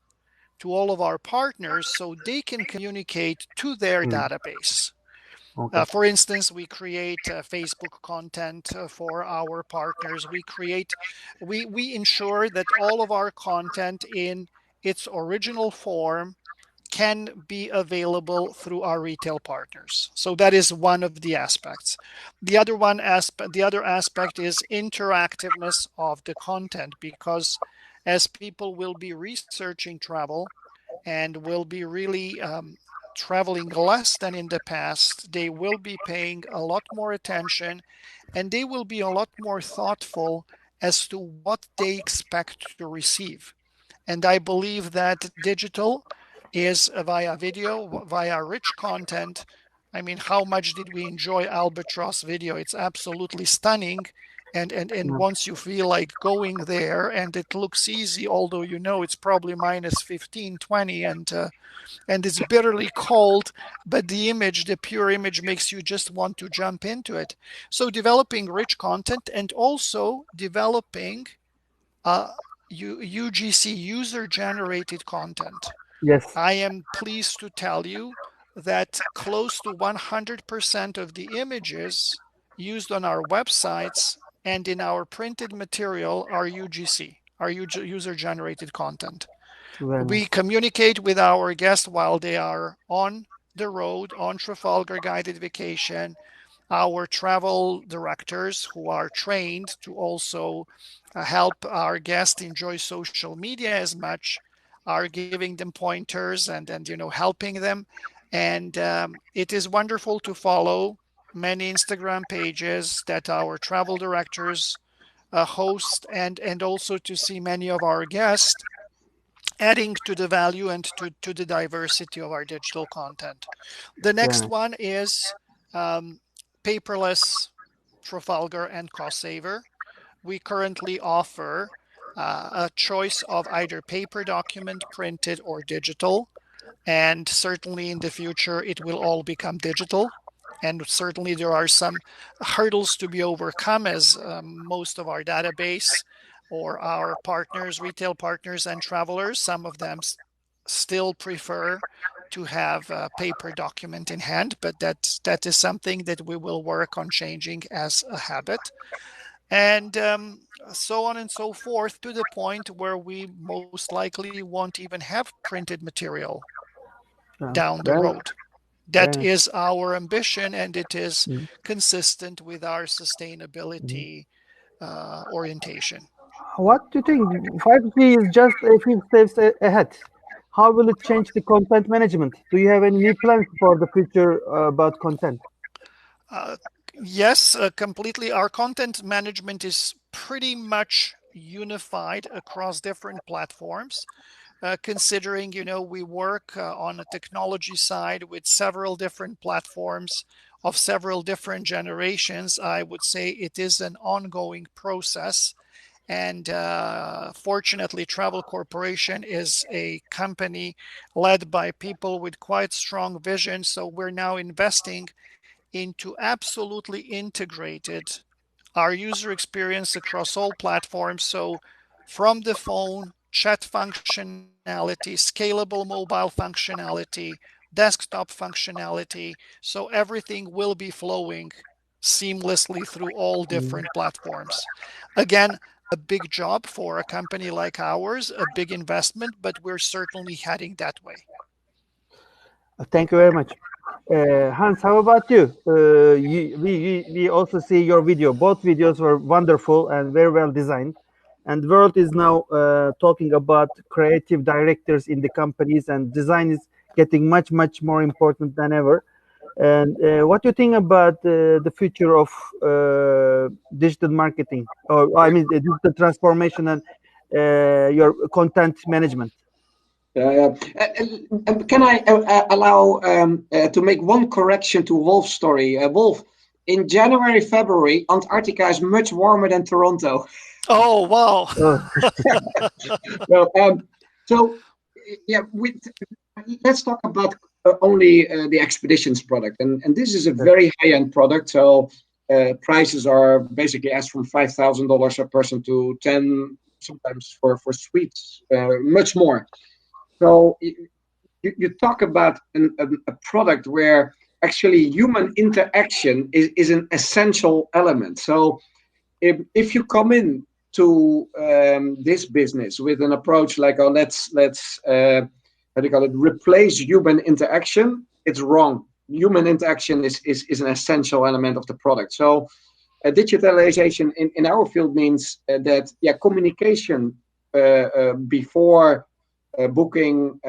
to all of our partners so they can communicate to their database. Okay. For instance, we create Facebook content for our partners. We ensure that all of our content in its original form can be available through our retail partners. So that is one of the aspects. The other aspect is interactiveness of the content, because as people will be researching travel and will be really traveling less than in the past, they will be paying a lot more attention, and they will be a lot more thoughtful as to what they expect to receive. And I believe that digital is via video, via rich content. I mean, how much did we enjoy Albatross video? It's absolutely stunning. And once you feel like going there, and it looks easy, although you know it's probably minus 15, 20, and it's bitterly cold, but the image, the pure image, makes you just want to jump into it. So developing rich content, and also developing UGC, user generated content. Yes. I am pleased to tell you that close to 100% of the images used on our websites and in our printed material are UGC, are user generated content. Very We nice. communicate with our guests while they are on the road, on Trafalgar guided vacation. Our travel directors, who are trained to also help our guests enjoy social media as much, are giving them pointers and helping them. And it is wonderful to follow many Instagram pages that our travel directors host, and also to see many of our guests adding to the value and to the diversity of our digital content. The Very next nice. one is paperless Trafalgar and Cost Saver. We currently offer a choice of either paper document, printed, or digital. And certainly in the future, it will all become digital. And certainly there are some hurdles to be overcome, as most of our database or our partners, retail partners and travelers, some of them still prefer to have a paper document in hand, but that is something that we will work on changing as a habit. And so on and so forth, to the point where we most likely won't even have printed material down the Very, road. That very nice. is our ambition, and it is Mm. consistent with our Mm. sustainability orientation. What do you think? 5G is just a few steps ahead. How will it change the content management? Do you have any new plans for the future about content? Uh, yes, completely. Our content management is pretty much unified across different platforms. Considering, we work on a technology side with several different platforms of several different generations, I would say it is an ongoing process. And fortunately, Travel Corporation is a company led by people with quite strong vision. So we're now investing into absolutely integrated our user experience across all platforms. So from the phone, chat functionality, scalable mobile functionality, desktop functionality. So everything will be flowing seamlessly through all Mm. different platforms. Again, a big job for a company like ours, a big investment, but we're certainly heading that way. Thank you very much. Hans, how about you? We also see your video. Both videos were wonderful and very well designed. And the world is now talking about creative directors in the companies, and design is getting much, much more important than ever. And what do you think about the future of digital marketing, or I mean, the digital transformation and your content management? Can I allow to make one correction to Wolf's story? Wolf, in January, February, Antarctica is much warmer than Toronto. Oh, wow. Well, so yeah, let's talk about only the expeditions product, and this is a very high-end product. So prices are basically as from $5,000 a person to 10, sometimes for suites, much more. So you talk about a product where actually human interaction is an essential element. So if you come in to this business with an approach like, oh, let's how do you call it, replace human interaction, it's wrong. Human interaction is an essential element of the product. So digitalization in our field means that communication before booking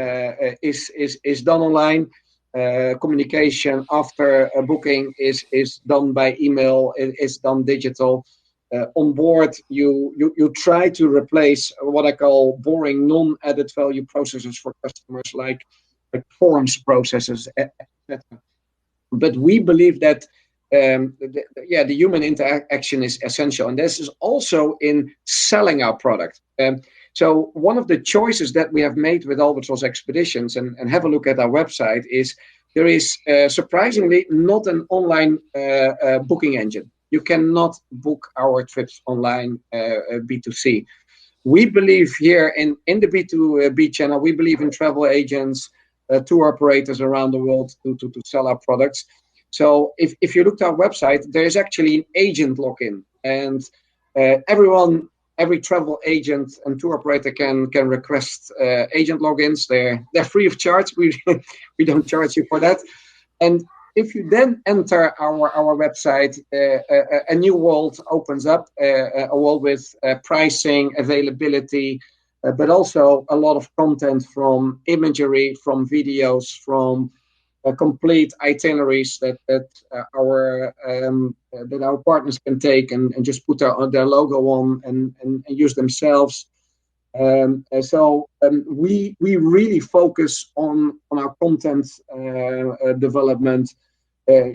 is done online. communication after a booking is done by email, it is done digital. On board, you try to replace what I call boring non-added value processes for customers, like forms processes, etc. But we believe that the human interaction is essential, and this is also in selling our product. So one of the choices that we have made with Albatross Expeditions, and have a look at our website, is there is surprisingly not an online booking engine. You cannot book our trips online B2C. We believe here in the B2B channel, we believe in travel agents, tour operators around the world to sell our products. So if you look at our website, there is actually an agent login, and every travel agent and tour operator can request agent logins. They're free of charge. We don't charge you for that. And if you then enter our website, a new world opens up, a world with pricing, availability, but also a lot of content, from imagery, from videos, from complete itineraries that our partners can take and just put their logo on and use themselves. We really focus on our content development,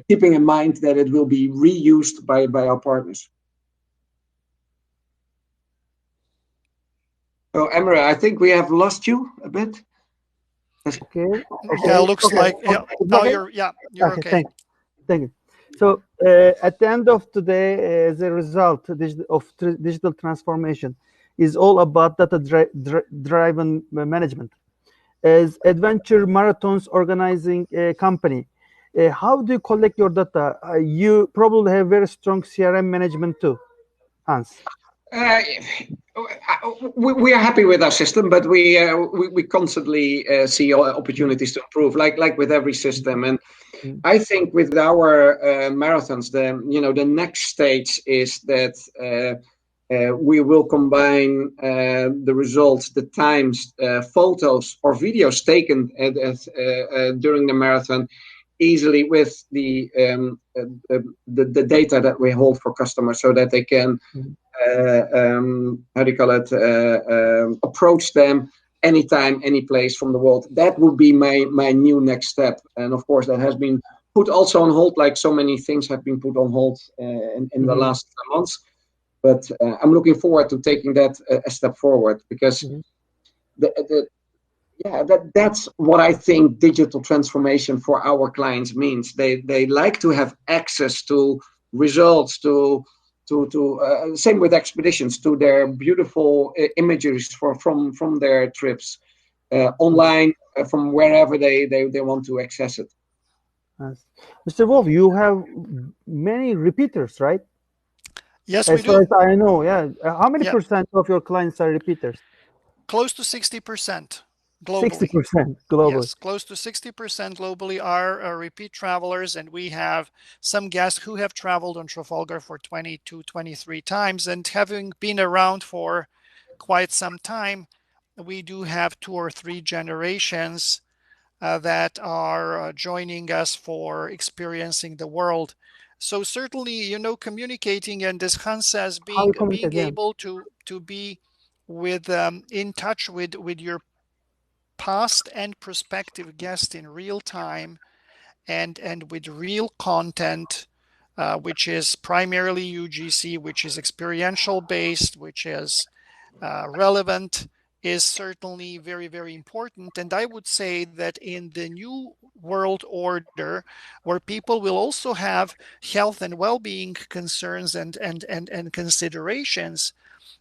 keeping in mind that it will be reused by our partners. So, Emre, I think we have lost you a bit. Okay. Yeah, looks like now okay. you're okay. Thank you. So at the end of today, the result of digital transformation is all about data-driven management. As adventure marathons organizing a company, how do you collect your data? You probably have very strong CRM management too, Hans. We are happy with our system, but we constantly see opportunities to improve, like with every system. And I think with our marathons, the next stage is that we will combine the results, the times, photos or videos taken during the marathon easily with the data that we hold for customers, so that they can approach them anytime, any place from the world. That would be my new next step. And of course, that has been put also on hold, like so many things have been put on hold in the last months. But I'm looking forward to taking that a step forward, because that's what I think digital transformation for our clients means. They like to have access to results, to same with expeditions, to their beautiful images from their trips online, from wherever they want to access it. Yes. Mr. Wolf, you have many repeaters, right? Yes, as we far do. as I know, yeah. How many percent of your clients are repeaters? Close to 60% globally. 60% globally. Yes, close to 60% globally are repeat travelers, and we have some guests who have traveled on Trafalgar for 22, 23 times, and having been around for quite some time, we do have 2 or 3 generations that are joining us for experiencing the world. So certainly, communicating, and as Hans says, being able to be with in touch with your past and prospective guests in real time, and with real content, which is primarily UGC, which is experiential based, which is relevant, is certainly very, very important. And I would say that in the new world order, where people will also have health and well-being concerns and considerations,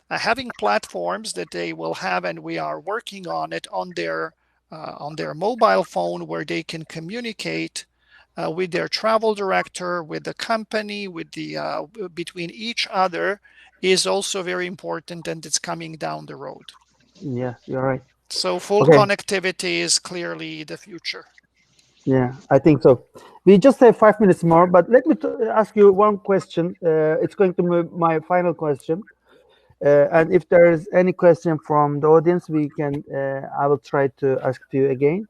having platforms that they will have, and we are working on it, on their mobile phone, where they can communicate with their travel director, with the company, with the between each other, is also very important, and it's coming down the road. Yeah, you're right. So full connectivity is clearly the future. Yeah, I think so. We just have 5 minutes more, but let me ask you one question. It's going to be my final question. And if there is any question from the audience, I will try to ask to you again.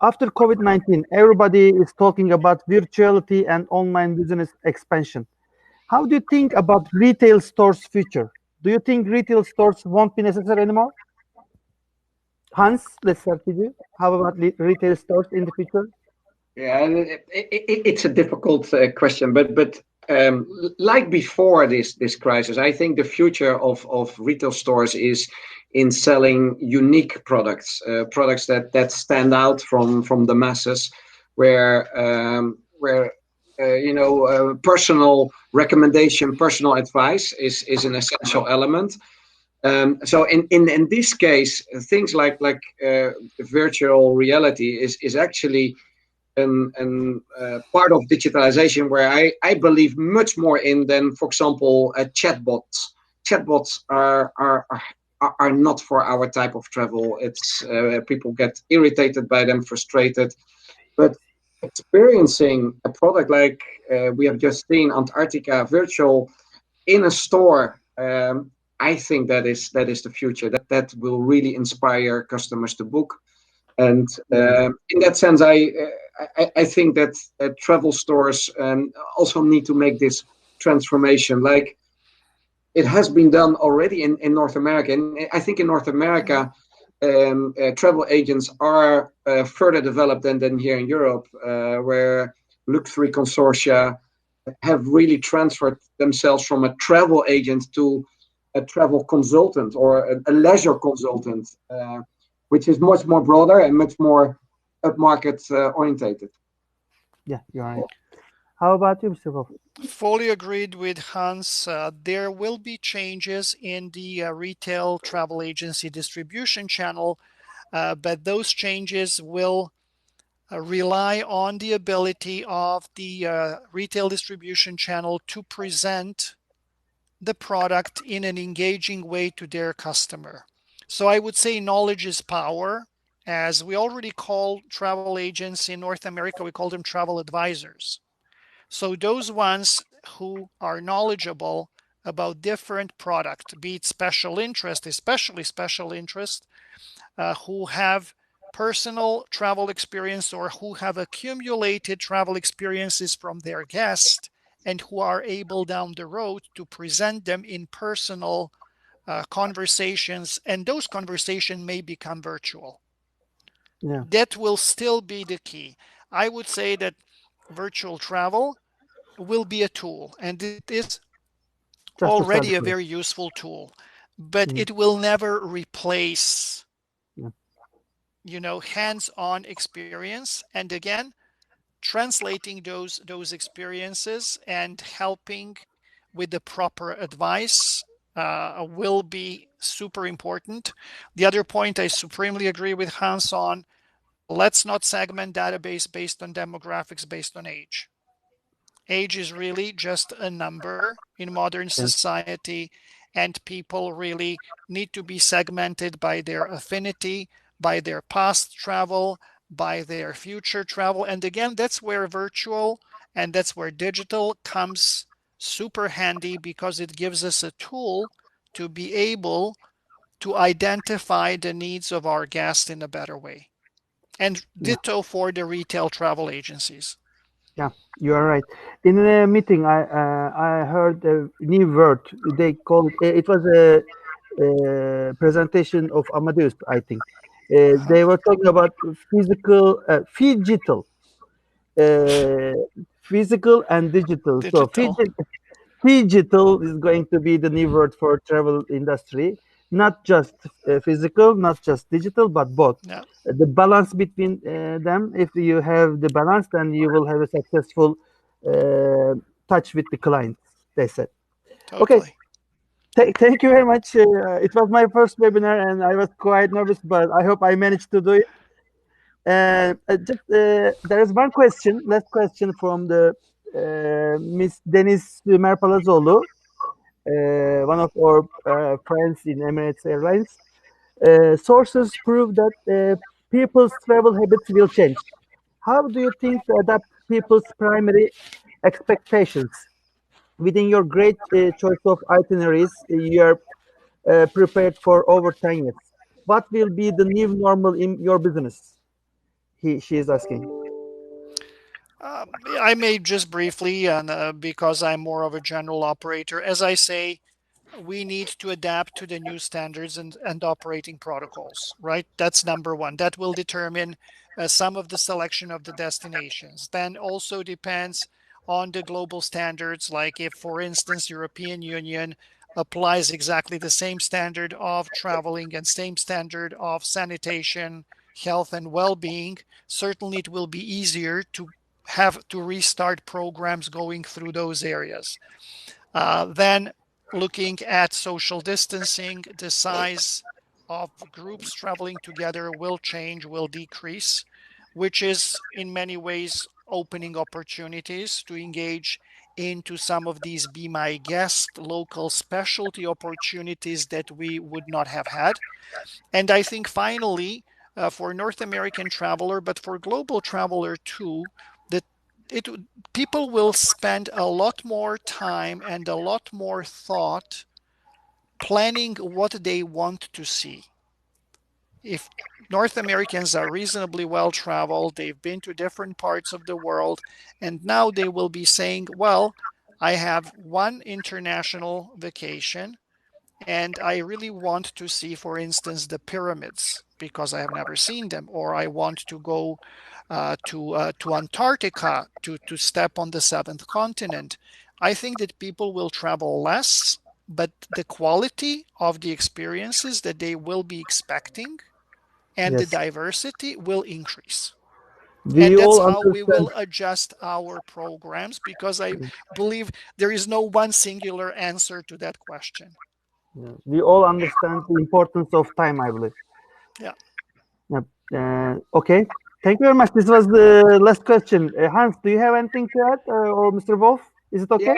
After COVID-19, everybody is talking about virtuality and online business expansion. How do you think about retail stores' future? Do you think retail stores won't be necessary anymore? Hans, let's start with you. How about retail stores in the future? Yeah, and it's a difficult question, but like before this crisis, I think the future of retail stores is in selling unique products, products that stand out from the masses, where personal recommendation, personal advice is an essential element. So in this case, things like virtual reality is actually part of digitalization where I believe much more in than, for example, chatbots. Chatbots are not for our type of travel. It's people get irritated by them, frustrated. But experiencing a product like we have just seen, Antarctica virtual in a store, I think that is the future. That will really inspire customers to book. And in that sense, I think that travel stores also need to make this transformation. Like it has been done already in North America. And I think in North America, travel agents are further developed than here in Europe, where luxury consortia have really transferred themselves from a travel agent to a travel consultant or a leisure consultant, which is much more broader and much more upmarket orientated. Yeah, you're right. How about you, Mr. Wolf? Fully agreed with Hans. There will be changes in the retail travel agency distribution channel, but those changes will rely on the ability of the retail distribution channel to present the product in an engaging way to their customer. So I would say knowledge is power. As we already call travel agents in North America, we call them travel advisors. So those ones who are knowledgeable about different product, be it special interest, especially special interest, who have personal travel experience or who have accumulated travel experiences from their guests and who are able down the road to present them in personal conversations, and those conversations may become virtual. Yeah, That will still be the key. I would say that virtual travel will be a tool, and it is just to already start a the very useful tool, but Mhm. it will never replace, Yeah, hands-on experience. And again, translating those experiences and helping with the proper advice will be super important. The other point I supremely agree with Hans on: let's not segment database based on demographics, based on age. Age is really just a number in modern yeah, society, and people really need to be segmented by their affinity, by their past travel, by their future travel. And again, that's where virtual and that's where digital comes super handy, because it gives us a tool to be able to identify the needs of our guests in a better way. And yeah, ditto for the retail travel agencies. yeah. You are right. In a meeting, I heard a new word. They call it. It was a presentation of Amadeus, I think. Uh-huh. They were talking about physical, phygital, uh, physical and digital. So Digital. phygital is going to be the new word for travel industry. Not just physical, not just digital, but both. Yeah, The balance between them. If you have the balance, then you will have a successful uh, touch with the clients. They said. Okay. totally. Thank you very much. It was my first webinar, and I was quite nervous, but I hope I managed to do it. There is one question, last question from the Miss Deniz Merpalazoğlu, one of our friends in Emirates Airlines. Sources prove that people's travel habits will change. How do you think to adapt people's primary expectations? Within your great choice of itineraries, you are prepared for over 10 years. What will be the new normal in your business? she is asking. I may just briefly, and because I'm more of a general operator, as I say, we need to adapt to the new standards and operating protocols, right? That's number one. That will determine some of the selection of the destinations. Then also depends on the global standards, like if, for instance, European Union applies exactly the same standard of traveling and same standard of sanitation, health, and well-being, certainly it will be easier to have to restart programs going through those areas. Then looking at social distancing, the size of groups traveling together will change, will decrease, which is in many ways opening opportunities to engage into some of these be my guest local specialty opportunities that we would not have had. And I think finally, for North American traveler, but for global traveler too, that it people will spend a lot more time and a lot more thought planning what they want to see. If North Americans are reasonably well traveled, they've been to different parts of the world, and now they will be saying, well, I have one international vacation and I really want to see, for instance, the pyramids because I have never seen them, or I want to go to Antarctica to step on the seventh continent. I think that people will travel less, but the quality of the experiences that they will be expecting and the Yes, diversity will increase. we And that's all how we understand. will adjust our programs because I believe there is no one singular answer to that question. Yeah, we all understand the importance of time, I believe. Yeah. Yep. Okay. Thank you very much. This was the last question. Hans, do you have anything to add, or Mr. Wolf? Is it Yeah, okay?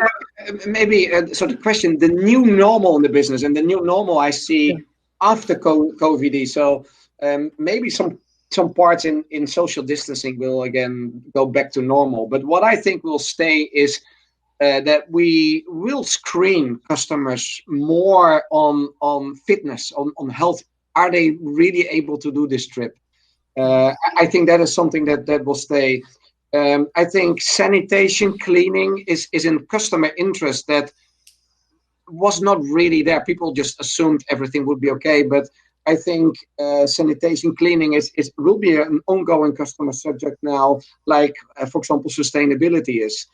maybe. So the question, the new normal in the business, and the new normal I Yeah. see after COVID. So maybe some parts in social distancing will again go back to normal. But what I think will stay is that we will screen customers more on fitness, on health. Are they really able to do this trip? I think that is something that will stay. I think sanitation, cleaning is in customer interest that was not really there. People just assumed everything would be okay, but I think sanitation, cleaning is will be an ongoing customer subject now, like for example, sustainability is.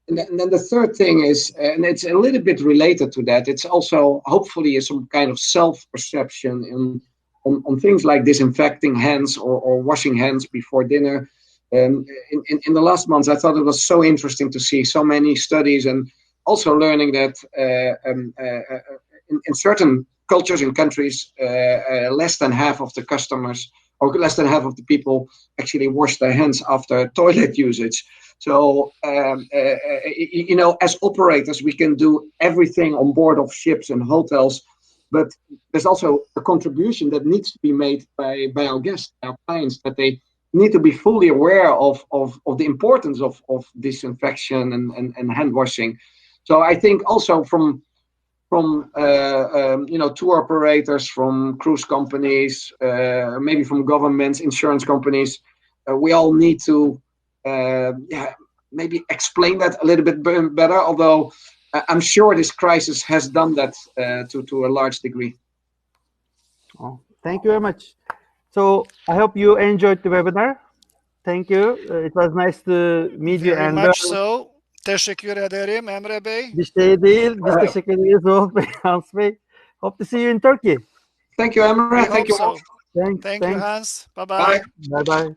And then the third thing is, and it's a little bit related to that, it's also hopefully some kind of self-perception on things like disinfecting hands or washing hands before dinner. In the last months, I thought it was so interesting to see so many studies and also learning that in certain cultures and countries, less than half of the customers or less than half of the people actually wash their hands after toilet usage. So, as operators, we can do everything on board of ships and hotels, but there's also a contribution that needs to be made by our guests, our clients, that they need to be fully aware of the importance of disinfection and hand washing. So I think also from tour operators, from cruise companies, maybe from governments, insurance companies, we all need to maybe explain that a little bit better. Although I'm sure this crisis has done that to a large degree. Oh, thank you very much. So I hope you enjoyed the webinar. Thank you. It was nice to meet you Very and much learn. so. Teşekkür ederim Emre Bey. Bir şey değil. Biz teşekkür ederiz Wolf Bey, Hans Bey. Hope to see you in Turkey. Thank you, Emre. We Thank hope you, so. Wolf. Thanks. Thank you, Thanks. Hans. Bye. Bye-bye. Bye bye.